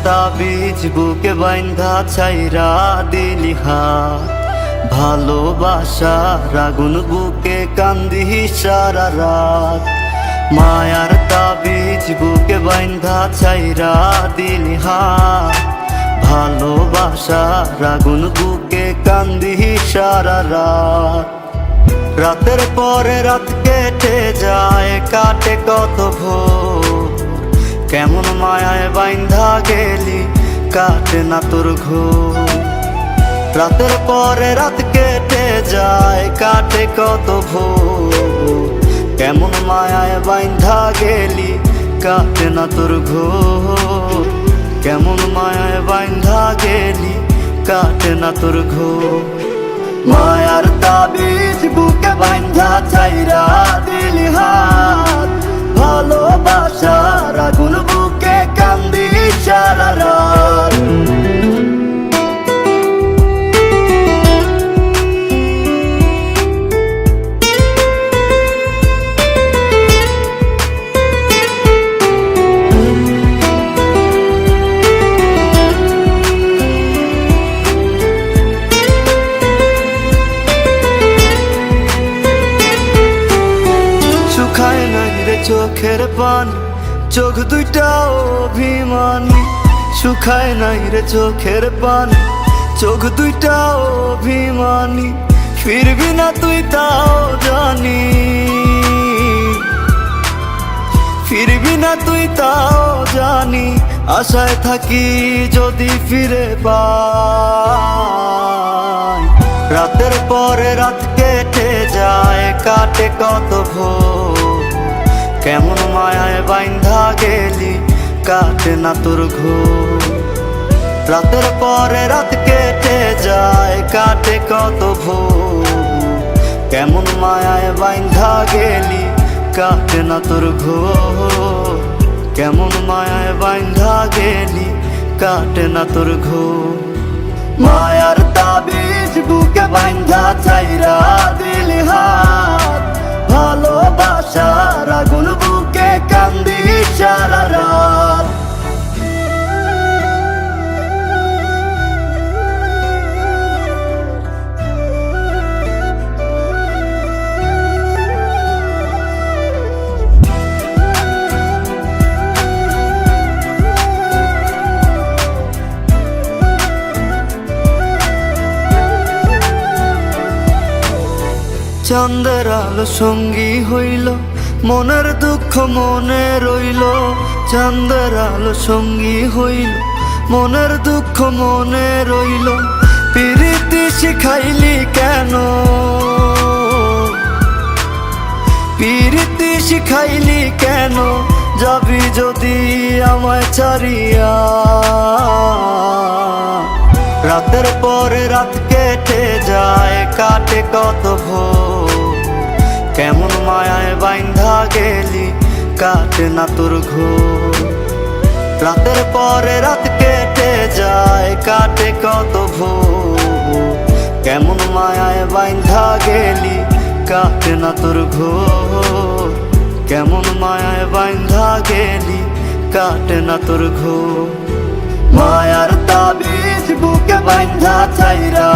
তাবিজ বুকে বাইন্ধা ছাইরা দিলি হাত, ভালোবাসার আগুন বুকে কান্দি সারা রাত। মায়ার তাবিজ বুকে বাইন্ধা ছাইরা দিলি হাত, ভালোবাসার আগুন বুকে কান্দি সারা রাত। রাতের পরে রাত কেটে যায়, কাটে কত ভোর, কেমন মায়ায় বাইন্ধা গেলি কাটে না তোর ঘোর। রাতের পরে রাত কেটে যায়, কাটে কত ভোর, কেমন মায়ায় বাইন্ধা গেলি কাটে না তোর ঘোর। কেমন মায়ায় বাইন্ধা গেলি কাটে না তোর ঘোর। মায়ার তাবিজ বুকে বাইন্ধা ছাইরা দিলি হাত, ভালোবাসার আগুন বুকে কান্দি সারা রাত। শুকায় নাই রে চোখের পানি, চোখ দুইটা অভিমানী। শুকায় নাই রে চোখের পানি, চোখ দুইটা অভিমানী। ফিরবি না তুই তাও জানি, ফিরবি না তুই তাও জানি। আশায় থাকি যদি ফিরে পাই। রাতের পরে রাত কেটে যায়, কাটে কত ভোর, কেমন মায়ায় বাইন্ধা গেলি কাটে না তোর ঘোর। রাতের পরে রাত কেটে যায়, কাটে কত ভোর, কেমন মায়ায় বাইন্ধা গেলি কাটে না তোর ঘোর। কেমন মায়ায় বাইন্ধা গেলি কাটে না তোর ঘোর। মায়ার তাবিজ বুকে বাইন্ধা ছাইরা দিলি হাত, ভালোবাসার আগুন বুকে কান্দি সারা রাত। চাঁদের আলো সঙ্গী হইল, মনের দুঃখ মনে রইল। চাঁদের আলো সঙ্গী হইল, মনের দুঃখ মনে রইল। প্রীতি শিখাইলি কেন, প্রীতি শিখাইলি কেন, যাবি যদি আমায় ছাড়িয়া। রাতের পরে রাত কেটে যায়, কাটে কত ভোর, কেমন মায়ায় বাইন্ধা গেলি কাটে না তোর ঘোর। রাতের পরে রাত কেটে যায়, কাটে কত ভোর, কেমন মায়ায় বাইন্ধা গেলি কাটে না তোর ঘোর। কেমন মায়ায় বাইন্ধা গেলি কাটে না তোর ঘোর। মায়ার তাবিজ বুকে বাইন্ধা ছাইরা